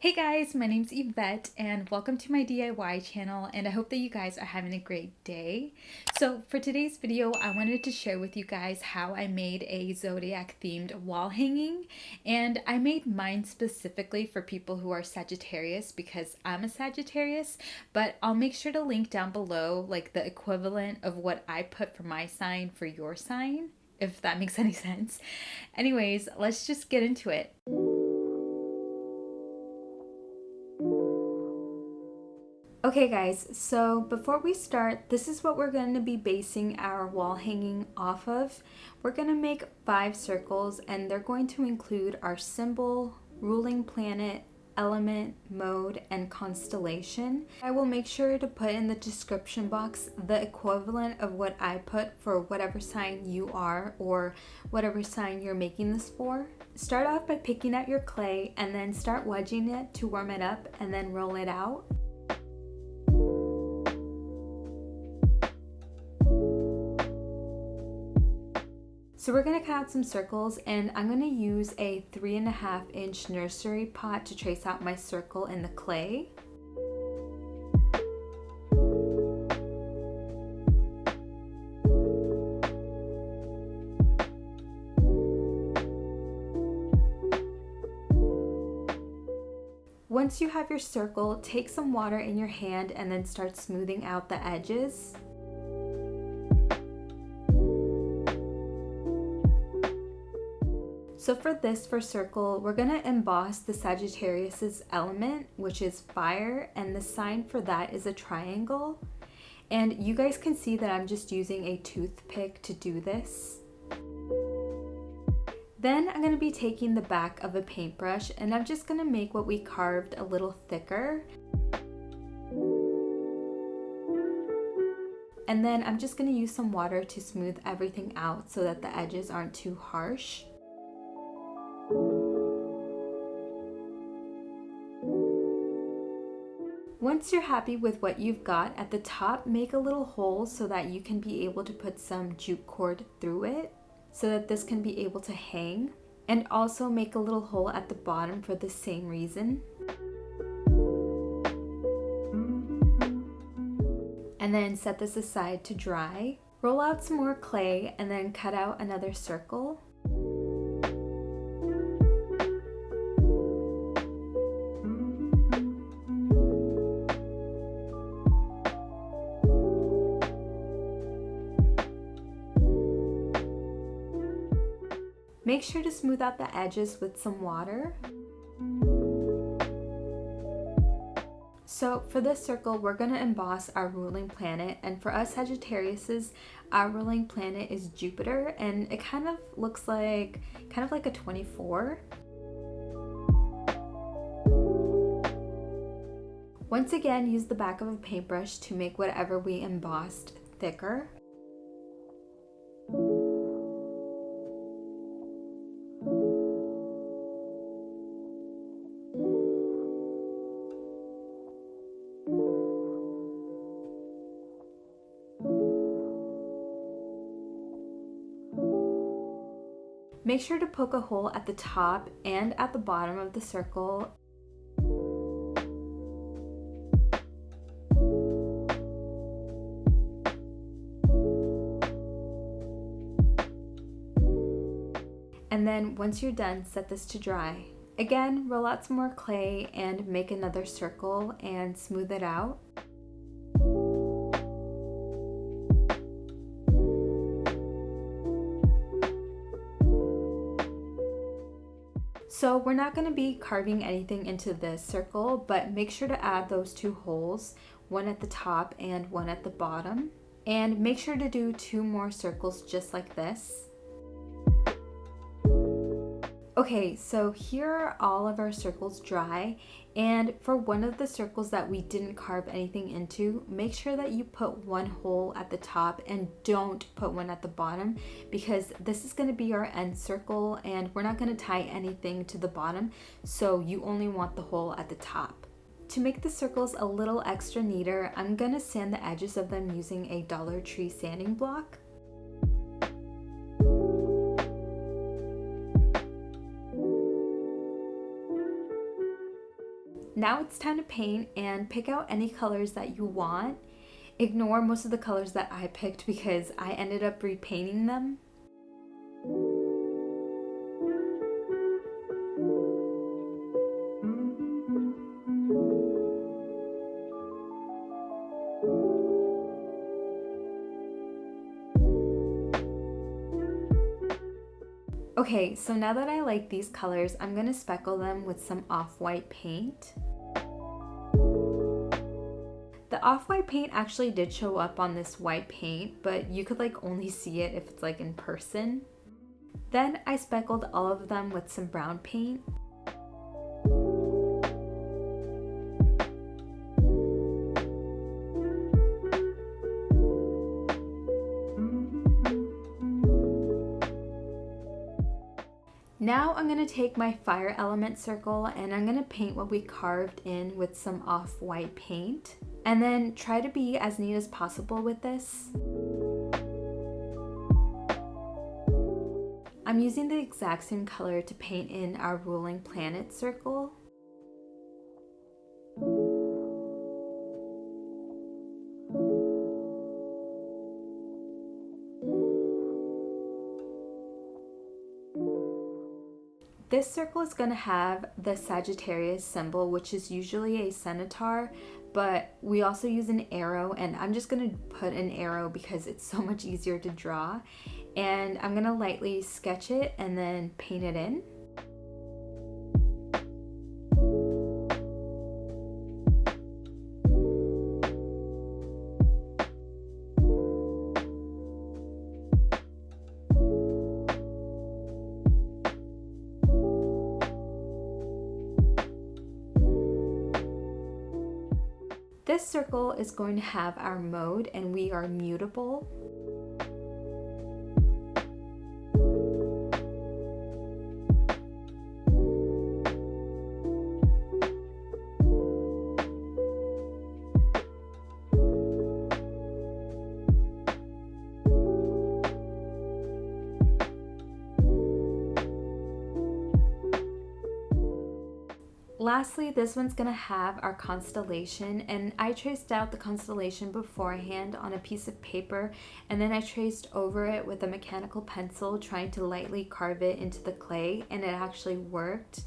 Hey guys, my name's Yvette and welcome to my DIY channel, and I hope that you guys are having a great day. So for today's video, I wanted to share with you guys how I made a Zodiac themed wall hanging, and I made mine specifically for people who are Sagittarius because I'm a Sagittarius, but I'll make sure to link down below like the equivalent of what I put for my sign for your sign, if that makes any sense. Anyways, let's just get into it. Okay guys, so before we start, this is what we're going to be basing our wall hanging off of. We're going to make 5 circles and they're going to include our symbol, ruling planet, element, mode, and constellation. I will make sure to put in the description box the equivalent of what I put for whatever sign you are or whatever sign you're making this for. Start off by picking out your clay and then start wedging it to warm it up and then roll it out. So we're going to cut out some circles, and I'm going to use a 3.5-inch nursery pot to trace out my circle in the clay. Once you have your circle, take some water in your hand and then start smoothing out the edges. So for this first circle, we're going to emboss the Sagittarius's element, which is fire, and the sign for that is a triangle. And you guys can see that I'm just using a toothpick to do this. Then I'm going to be taking the back of a paintbrush and I'm just going to make what we carved a little thicker. And then I'm just going to use some water to smooth everything out so that the edges aren't too harsh. Once you're happy with what you've got at the top, make a little hole so that you can be able to put some jute cord through it so that this can be able to hang, and also make a little hole at the bottom for the same reason. And then set this aside to dry. Roll out some more clay and then cut out another circle. Make sure to smooth out the edges with some water. So for this circle, we're going to emboss our ruling planet, and for us Sagittariuses, our ruling planet is Jupiter, and it kind of looks like a 24. Once again, use the back of a paintbrush to make whatever we embossed thicker. Make sure to poke a hole at the top and at the bottom of the circle. And then once you're done, set this to dry. Again, roll out some more clay and make another circle and smooth it out. So we're not going to be carving anything into this circle, but make sure to add those 2 holes, one at the top and one at the bottom. And make sure to do 2 more circles just like this. Okay, so here are all of our circles dry, and for one of the circles that we didn't carve anything into, make sure that you put 1 hole at the top and don't put one at the bottom, because this is going to be our end circle and we're not going to tie anything to the bottom, so you only want the hole at the top. To make the circles a little extra neater, I'm going to sand the edges of them using a Dollar Tree sanding block. Now it's time to paint and pick out any colors that you want. Ignore most of the colors that I picked because I ended up repainting them. Okay, so now that I like these colors, I'm going to speckle them with some off-white paint. The off-white paint actually did show up on this white paint, but you could like only see it if it's like in person. Then I speckled all of them with some brown paint. Now I'm going to take my fire element circle and I'm going to paint what we carved in with some off-white paint. And then try to be as neat as possible with this. I'm using the exact same color to paint in our ruling planet circle. This circle is going to have the Sagittarius symbol, which is usually a centaur, but we also use an arrow, and I'm just going to put an arrow because it's so much easier to draw. And I'm going to lightly sketch it and then paint it in. This circle is going to have our mode, and we are mutable. Lastly, this one's going to have our constellation, and I traced out the constellation beforehand on a piece of paper, and then I traced over it with a mechanical pencil, trying to lightly carve it into the clay, and it actually worked.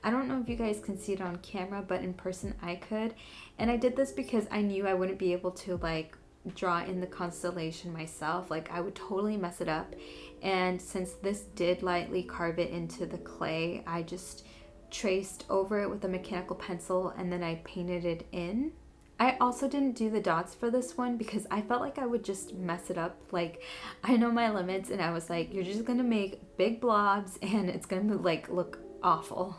I don't know if you guys can see it on camera, but in person I could. And I did this because I knew I wouldn't be able to like draw in the constellation myself. Like I would totally mess it up. And since this did lightly carve it into the clay, I just traced over it with a mechanical pencil and then I painted it in. I also didn't do the dots for this one because I felt like I would just mess it up. Like, I know my limits, and I was like, you're just gonna make big blobs and it's gonna like look awful.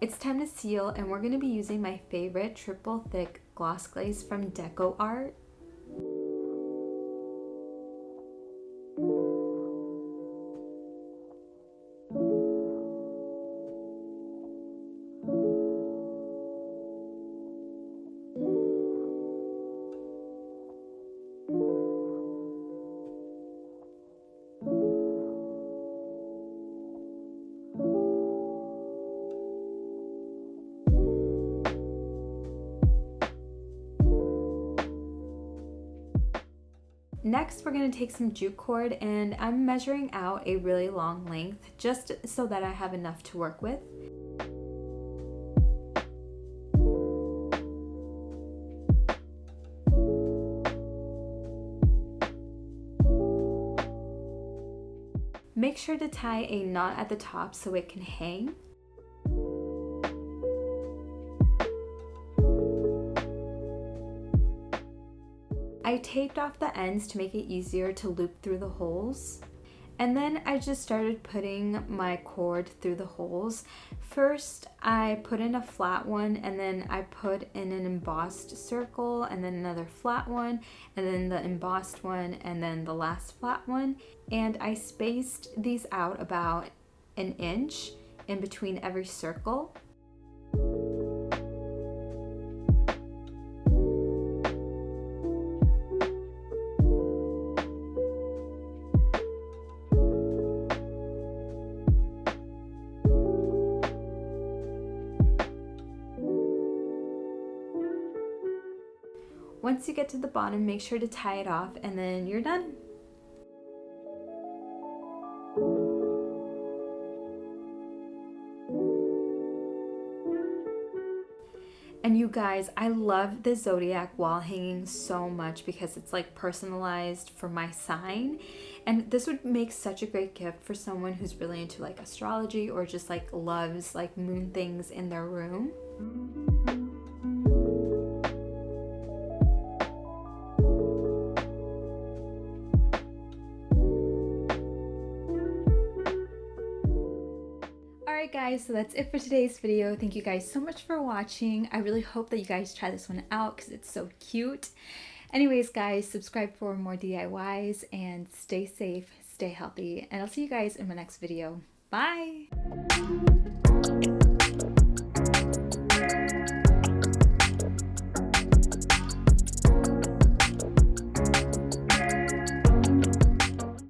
It's time to seal, and we're going to be using my favorite triple thick gloss glaze from Deco Art. Next, we're going to take some jute cord, and I'm measuring out a really long length just so that I have enough to work with. Make sure to tie a knot at the top so it can hang. I taped off the ends to make it easier to loop through the holes. And then I just started putting my cord through the holes. First, I put in a flat one, and then I put in an embossed circle, and then another flat one, and then the embossed one, and then the last flat one. And I spaced these out about an inch in between every circle. Once you get to the bottom, make sure to tie it off, and then you're done. And you guys, I love the Zodiac wall hanging so much because it's like personalized for my sign. And this would make such a great gift for someone who's really into like astrology or just like loves like moon things in their room. Alright guys, so that's it for today's video. Thank you guys so much for watching. I really hope that you guys try this one out because it's so cute. Anyways guys, subscribe for more DIYs and stay safe, stay healthy, and I'll see you guys in my next video. Bye!